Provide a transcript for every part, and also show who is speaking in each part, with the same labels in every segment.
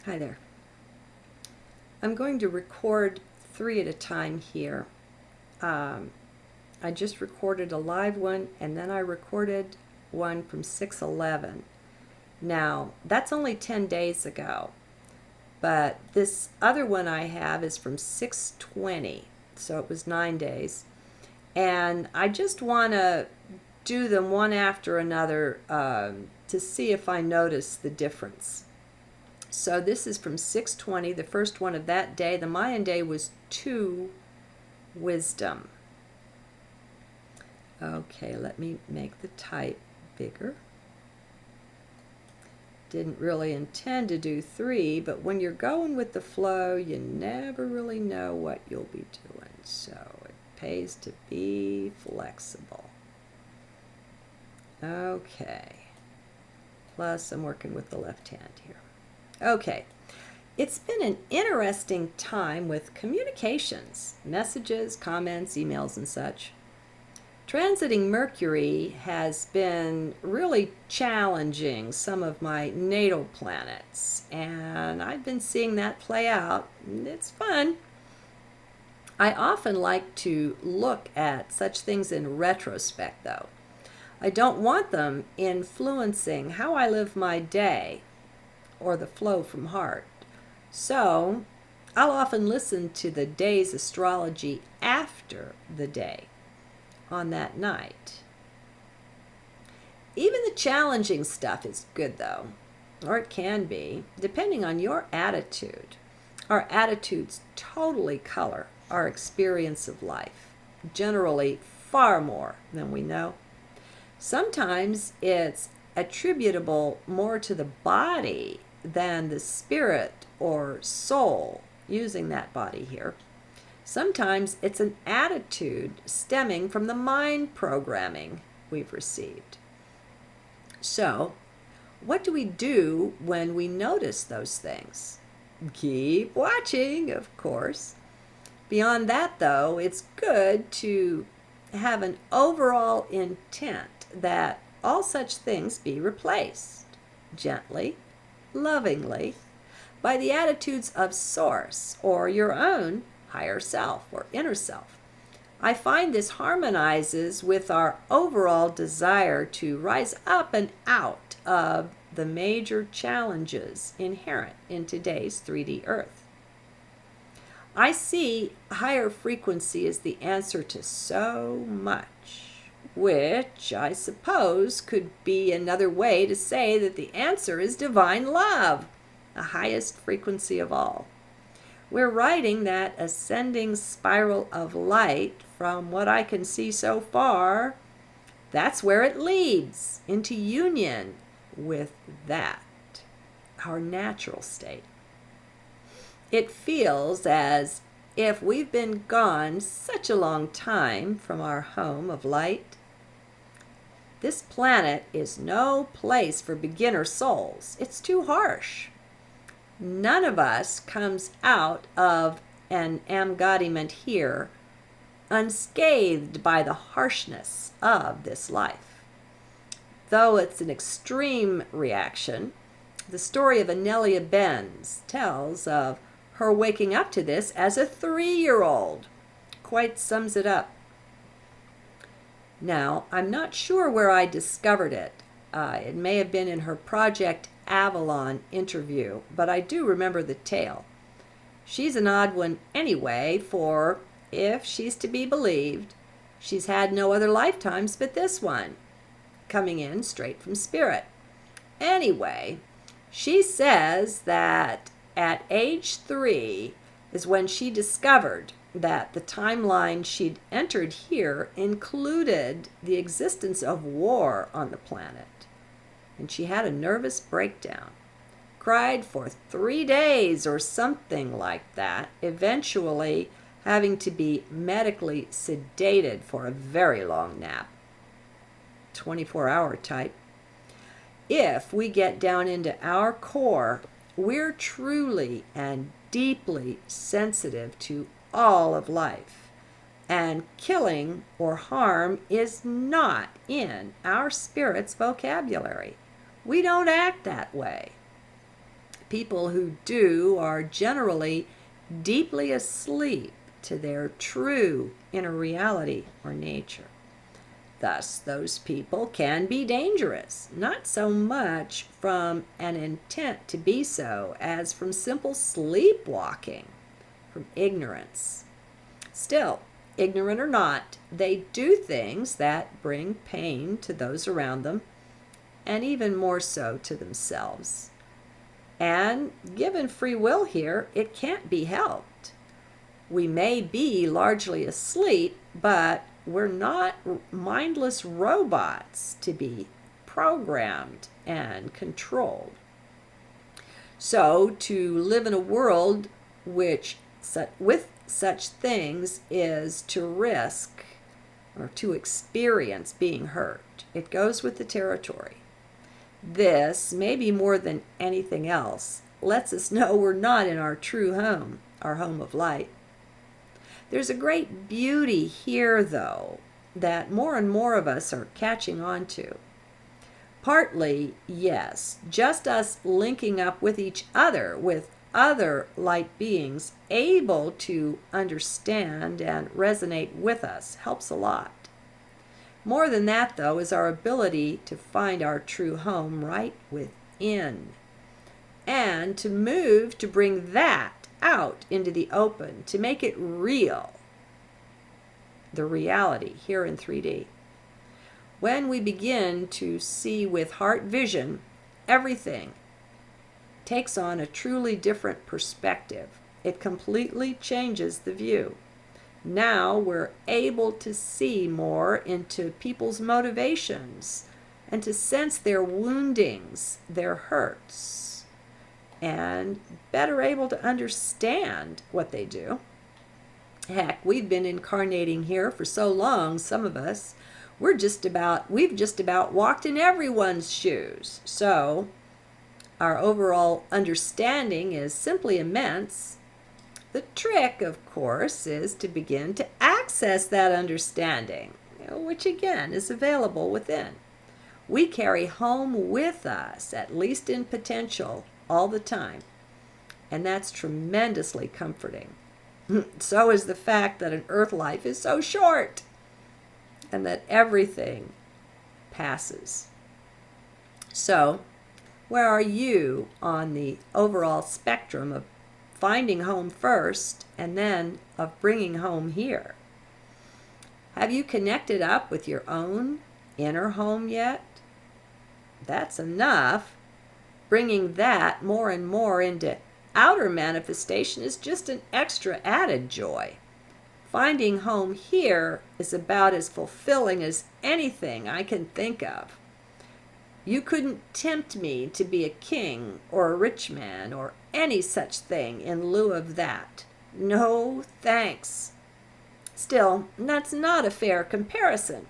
Speaker 1: Hi there. I'm going to record 3 at a time here. Um, I just recorded a live one and then I recorded one from 6/11. Now, that's only 10 days ago, but this other one I have is from 6/20, so it was 9 days. And I just want to do them one after another to see if I notice the difference. So this is from 6/20, the first one of that day. The Mayan day was 2 wisdom. Okay, let me make the type bigger. Didn't really intend to do 3, but when you're going with the flow, you never really know what you'll be doing. So it pays to be flexible. Okay. Plus, I'm working with the left hand here. Okay. It's been an interesting time with communications, messages, comments, emails, and such. Transiting Mercury has been really challenging some of my natal planets, and I've been seeing that play out. It's fun. I often like to look at such things in retrospect, though. I don't want them influencing how I live my day or the flow from heart. So, I'll often listen to the day's astrology after the day on that night. Even the challenging stuff is good, though, or it can be, depending on your attitude. Our attitudes totally color our experience of life, generally far more than we know. Sometimes it's attributable more to the body than the spirit or soul, using that body here. Sometimes it's an attitude stemming from the mind programming we've received. So, what do we do when we notice those things? Keep watching, of course. Beyond that, though, it's good to have an overall intent that all such things be replaced gently, lovingly, by the attitudes of Source or your own higher self or inner self. I find this harmonizes with our overall desire to rise up and out of the major challenges inherent in today's 3D Earth. I see higher frequency as the answer to so much, which I suppose could be another way to say that the answer is divine love, the highest frequency of all. We're riding that ascending spiral of light from what I can see so far. That's where it leads, into union with that, our natural state. It feels as if we've been gone such a long time from our home of light. This planet is no place for beginner souls. It's too harsh. None of us comes out of an embodiment here unscathed by the harshness of this life. Though it's an extreme reaction, the story of Anelia Benz tells of her waking up to this as a 3-year-old. Quite sums it up. Now, I'm not sure where I discovered it. It may have been in her Project Avalon interview, but I do remember the tale. She's an odd one anyway, for if she's to be believed, she's had no other lifetimes but this one, coming in straight from spirit. Anyway, she says that at age 3 is when she discovered that the timeline she'd entered here included the existence of war on the planet. And she had a nervous breakdown. Cried for 3 days or something like that, eventually having to be medically sedated for a very long nap. 24-hour type. If we get down into our core, we're truly and deeply sensitive to all of life. And killing or harm is not in our spirit's vocabulary. We don't act that way. People who do are generally deeply asleep to their true inner reality or nature. Thus, those people can be dangerous, not so much from an intent to be so as from simple sleepwalking, from ignorance. Still, ignorant or not, they do things that bring pain to those around them, and even more so to themselves. And given free will here, it can't be helped. We may be largely asleep, but we're not mindless robots to be programmed and controlled. So, to live in a world with such things is to risk or to experience being hurt. It goes with the territory. This, maybe more than anything else, lets us know we're not in our true home, our home of light. There's a great beauty here, though, that more and more of us are catching on to. Partly, yes, just us linking up with each other, with other light beings able to understand and resonate with us, helps a lot. More than that, though, is our ability to find our true home right within, and to move to bring that out into the open, to make it real, the reality here in 3D. When we begin to see with heart vision, everything takes on a truly different perspective. It completely changes the view. Now we're able to see more into people's motivations and to sense their woundings, their hurts, and better able to understand what they do. Heck, we've been incarnating here for so long, some of us, we've just about walked in everyone's shoes. So our overall understanding is simply immense. The trick, of course, is to begin to access that understanding, which again is available within. We carry home with us, at least in potential, all the time. And that's tremendously comforting. So is the fact that an earth life is so short and that everything passes. So, where are you on the overall spectrum of finding home first and then of bringing home here? Have you connected up with your own inner home yet? That's enough. Bringing that more and more into outer manifestation is just an extra added joy. Finding home here is about as fulfilling as anything I can think of. You couldn't tempt me to be a king or a rich man or any such thing in lieu of that. No, thanks. Still, that's not a fair comparison,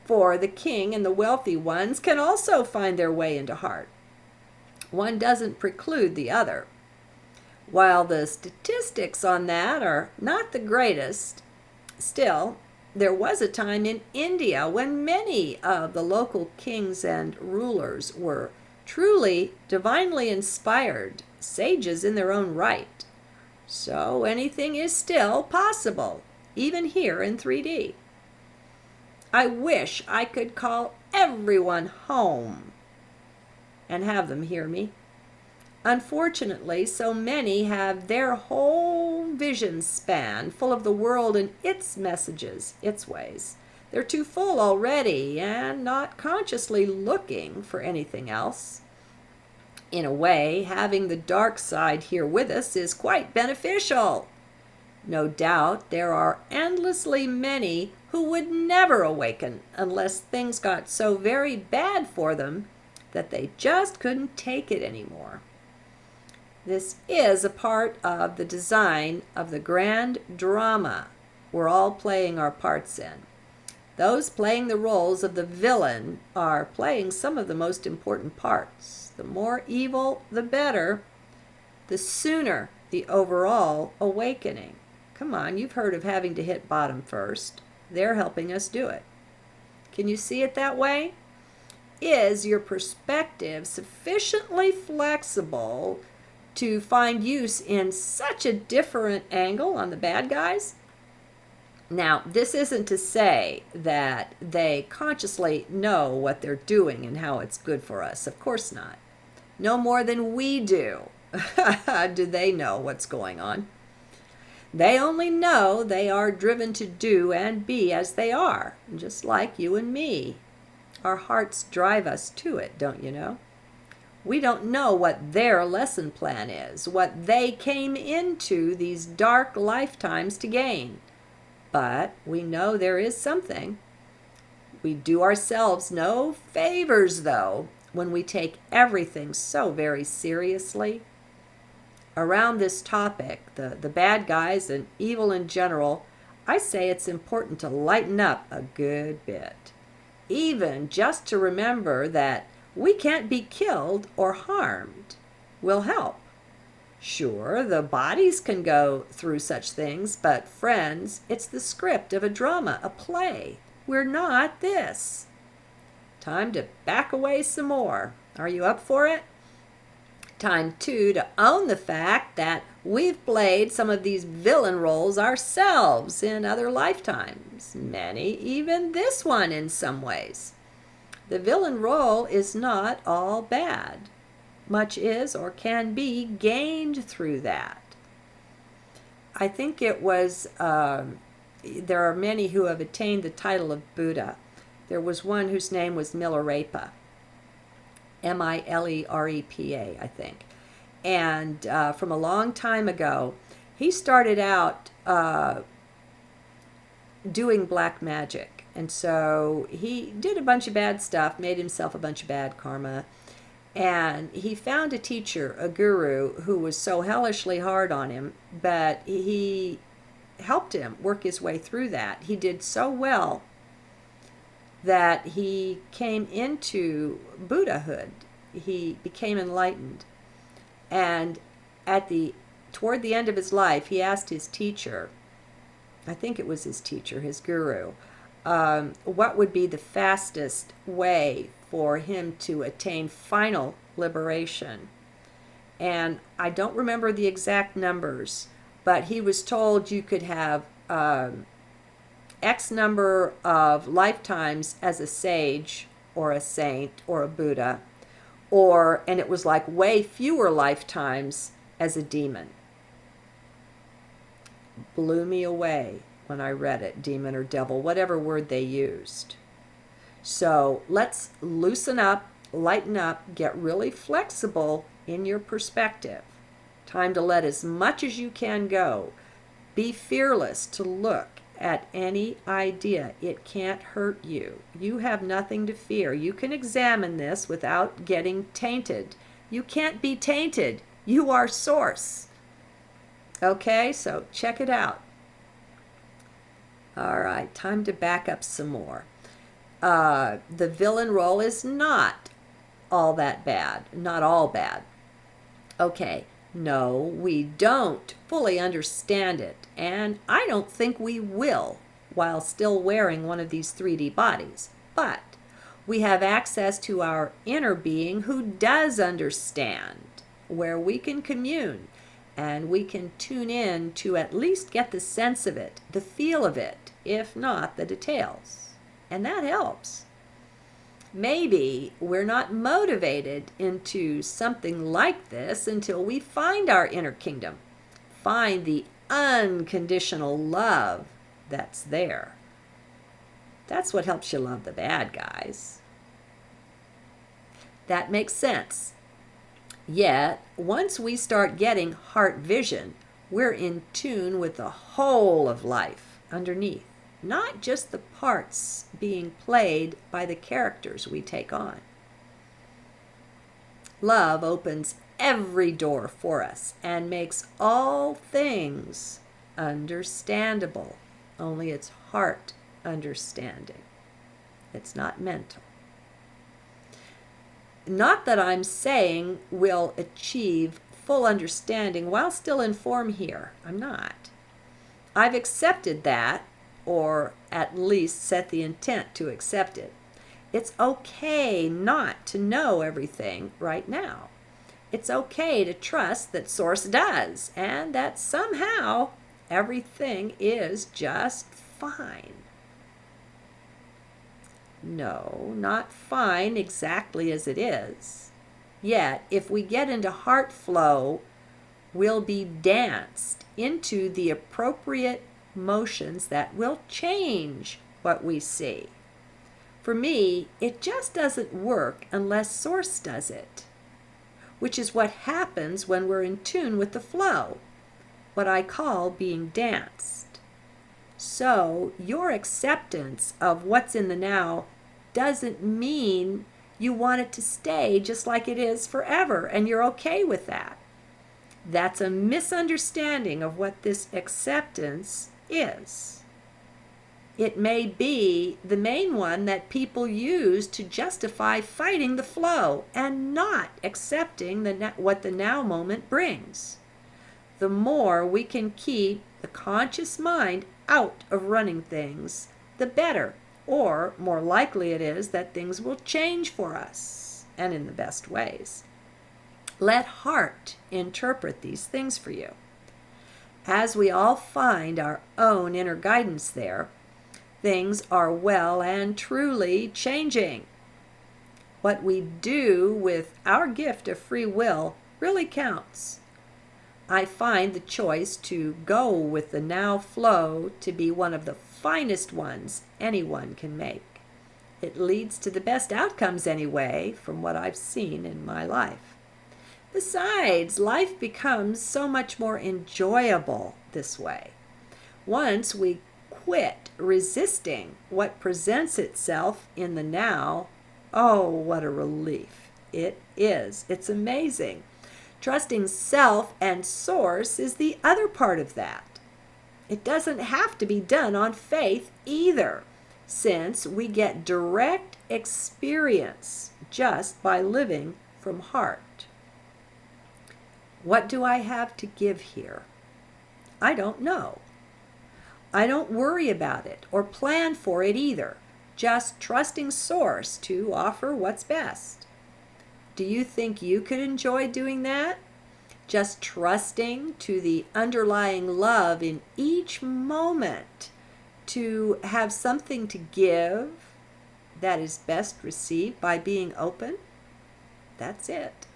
Speaker 1: for the king and the wealthy ones can also find their way into heart. One doesn't preclude the other. While the statistics on that are not the greatest, still, there was a time in India when many of the local kings and rulers were truly divinely inspired, sages in their own right. So anything is still possible, even here in 3D. I wish I could call everyone home and have them hear me. Unfortunately, so many have their whole vision span full of the world and its messages, its ways. They're too full already and not consciously looking for anything else. In a way, having the dark side here with us is quite beneficial. No doubt there are endlessly many who would never awaken unless things got so very bad for them that they just couldn't take it anymore. This is a part of the design of the grand drama we're all playing our parts in. Those playing the roles of the villain are playing some of the most important parts. The more evil, the better. The sooner the overall awakening. Come on, you've heard of having to hit bottom first. They're helping us do it. Can you see it that way? Is your perspective sufficiently flexible to find use in such a different angle on the bad guys. Now, this isn't to say that they consciously know what they're doing and how it's good for us. Of course not. No more than we do. Do they know what's going on? They only know they are driven to do and be as they are, just like you and me. Our hearts drive us to it, don't you know? We don't know what their lesson plan is, what they came into these dark lifetimes to gain. But we know there is something. We do ourselves no favors, though, when we take everything so very seriously. Around this topic, the bad guys and evil in general, I say it's important to lighten up a good bit. Even just to remember that we can't be killed or harmed will help. Sure, the bodies can go through such things, but friends, it's the script of a drama, a play. We're not this. Time to back away some more. Are you up for it? Time, too, to own the fact that we've played some of these villain roles ourselves in other lifetimes, many, even this one in some ways. The villain role is not all bad. Much is or can be gained through that. I think it was, there are many who have attained the title of Buddha. There was one whose name was Milarepa. Milerepa, I think. And from a long time ago, he started out doing black magic. And so he did a bunch of bad stuff, made himself a bunch of bad karma. And he found a teacher, a guru, who was so hellishly hard on him, but he helped him work his way through that. He did so well that he came into Buddhahood. He became enlightened. And toward the end of his life, he asked his teacher, I think it was his teacher, his guru, what would be the fastest way for him to attain final liberation. And I don't remember the exact numbers, but he was told you could have X number of lifetimes as a sage or a saint or a Buddha, and it was like way fewer lifetimes as a demon. Blew me away when I read it, demon or devil, whatever word they used. So let's loosen up, lighten up, get really flexible in your perspective. Time to let as much as you can go. Be fearless to look at any idea. It can't hurt you. You have nothing to fear. You can examine this without getting tainted. You can't be tainted. You are source. Okay, so check it out. All right, time to back up some more. The villain role is not all that bad. Not all bad. Okay, no, we don't fully understand it, and I don't think we will while still wearing one of these 3D bodies. But we have access to our inner being who does understand, where we can commune, and we can tune in to at least get the sense of it, the feel of it, if not the details. And that helps. Maybe we're not motivated into something like this until we find our inner kingdom, find the unconditional love that's there. That's what helps you love the bad guys. That makes sense. Yet, once we start getting heart vision, we're in tune with the whole of life underneath, not just the parts being played by the characters we take on. Love opens every door for us and makes all things understandable. Only it's heart understanding. It's not mental. Not that I'm saying we'll achieve full understanding while still in form here. I'm not. I've accepted that, or at least set the intent to accept it. It's okay not to know everything right now. It's okay to trust that Source does, and that somehow everything is just fine. No, not fine exactly as it is. Yet, if we get into heart flow, we'll be danced into the appropriate motions that will change what we see. For me, it just doesn't work unless Source does it, which is what happens when we're in tune with the flow, what I call being danced. So, your acceptance of what's in the now doesn't mean you want it to stay just like it is forever and you're okay with that. That's a misunderstanding of what this acceptance is. It may be the main one that people use to justify fighting the flow and not accepting what the now moment brings. The more we can keep the conscious mind out of running things, the better, or more likely it is that things will change for us, and in the best ways. Let heart interpret these things for you. As we all find our own inner guidance there, things are well and truly changing. What we do with our gift of free will really counts. I find the choice to go with the now flow to be one of the finest ones anyone can make. It leads to the best outcomes anyway, from what I've seen in my life. Besides, life becomes so much more enjoyable this way. Once we quit resisting what presents itself in the now, oh, what a relief it is. It's amazing. Trusting self and Source is the other part of that. It doesn't have to be done on faith either, since we get direct experience just by living from heart. What do I have to give here? I don't know. I don't worry about it or plan for it either, just trusting Source to offer what's best. Do you think you could enjoy doing that? Just trusting to the underlying love in each moment to have something to give that is best received by being open? That's it.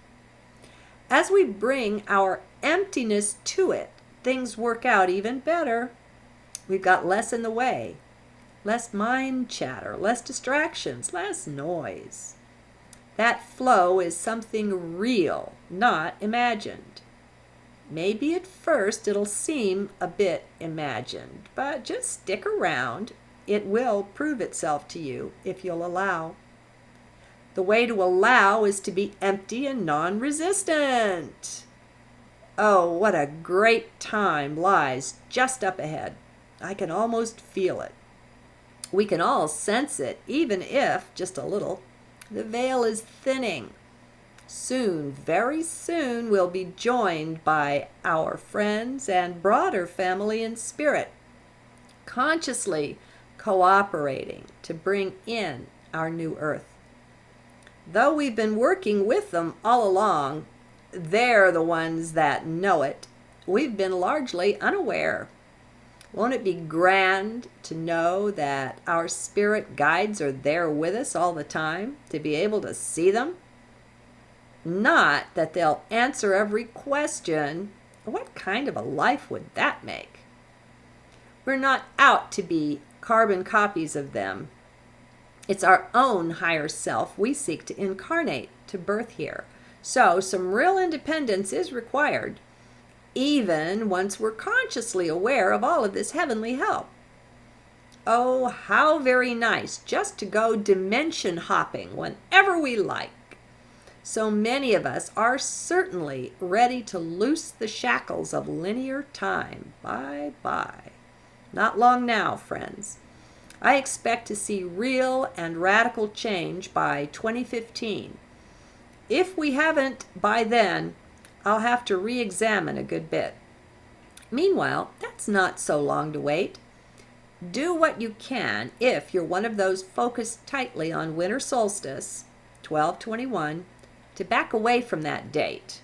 Speaker 1: As we bring our emptiness to it, things work out even better. We've got less in the way, less mind chatter, less distractions, less noise. That flow is something real, not imagined. Maybe at first it'll seem a bit imagined, but just stick around. It will prove itself to you if you'll allow. The way to allow is to be empty and non-resistant. Oh, what a great time lies just up ahead. I can almost feel it. We can all sense it, even if just a little. The veil is thinning. Soon, very soon, we'll be joined by our friends and broader family in spirit, consciously cooperating to bring in our new earth. Though we've been working with them all along, they're the ones that know it. We've been largely unaware. Won't it be grand to know that our spirit guides are there with us all the time, to be able to see them? Not that they'll answer every question. What kind of a life would that make? We're not out to be carbon copies of them. It's our own higher self we seek to incarnate, to birth here. So some real independence is required, even once we're consciously aware of all of this heavenly help. Oh, how very nice just to go dimension hopping whenever we like. So many of us are certainly ready to loose the shackles of linear time. Bye-bye. Not long now, friends. I expect to see real and radical change by 2015. If we haven't by then, I'll have to re-examine a good bit. Meanwhile, that's not so long to wait. Do what you can if you're one of those focused tightly on winter solstice, 12/21, to back away from that date.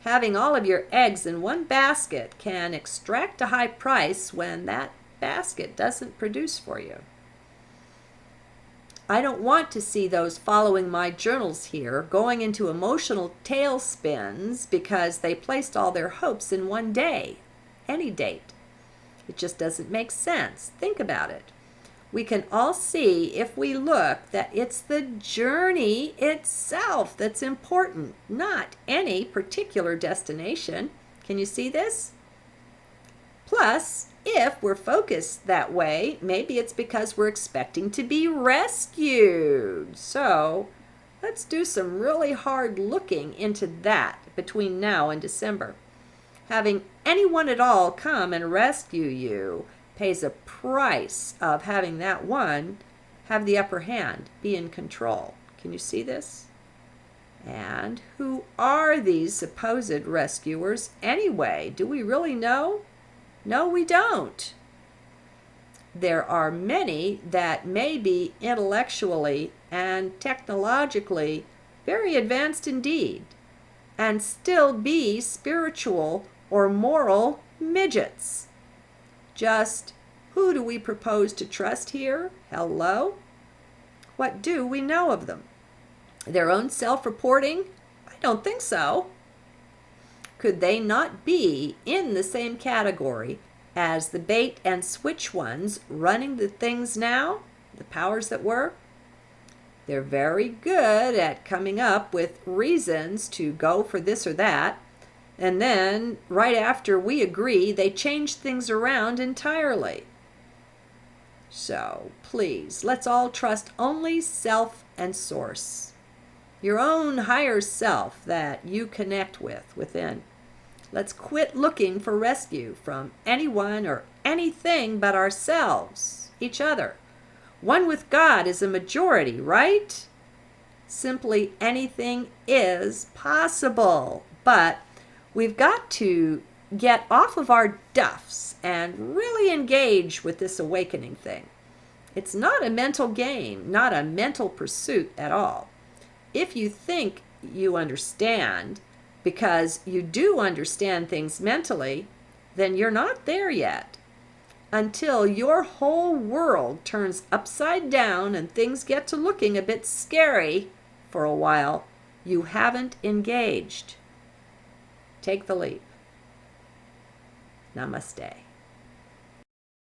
Speaker 1: Having all of your eggs in one basket can extract a high price when that basket doesn't produce for you. I don't want to see those following my journals here going into emotional tailspins because they placed all their hopes in one day, any date. It just doesn't make sense. Think about it. We can all see if we look that it's the journey itself that's important, not any particular destination. Can you see this? Plus, if we're focused that way, maybe it's because we're expecting to be rescued. So let's do some really hard looking into that between now and December. Having anyone at all come and rescue you pays a price of having that one have the upper hand, be in control. Can you see this? And who are these supposed rescuers anyway? Do we really know? No, we don't. There are many that may be intellectually and technologically very advanced indeed, and still be spiritual or moral midgets. Just who do we propose to trust here? Hello? What do we know of them? Their own self-reporting? I don't think so. Could they not be in the same category as the bait and switch ones running the things now, the powers that were? They're very good at coming up with reasons to go for this or that, and then right after we agree, they change things around entirely. So please, let's all trust only self and source, your own higher self that you connect with within. Let's quit looking for rescue from anyone or anything but ourselves, each other. One with God is a majority, right? Simply anything is possible, but we've got to get off of our duffs and really engage with this awakening thing. It's not a mental game, not a mental pursuit at all. If you think you understand, because you do understand things mentally, then you're not there yet. Until your whole world turns upside down and things get to looking a bit scary for a while, you haven't engaged. Take the leap. Namaste.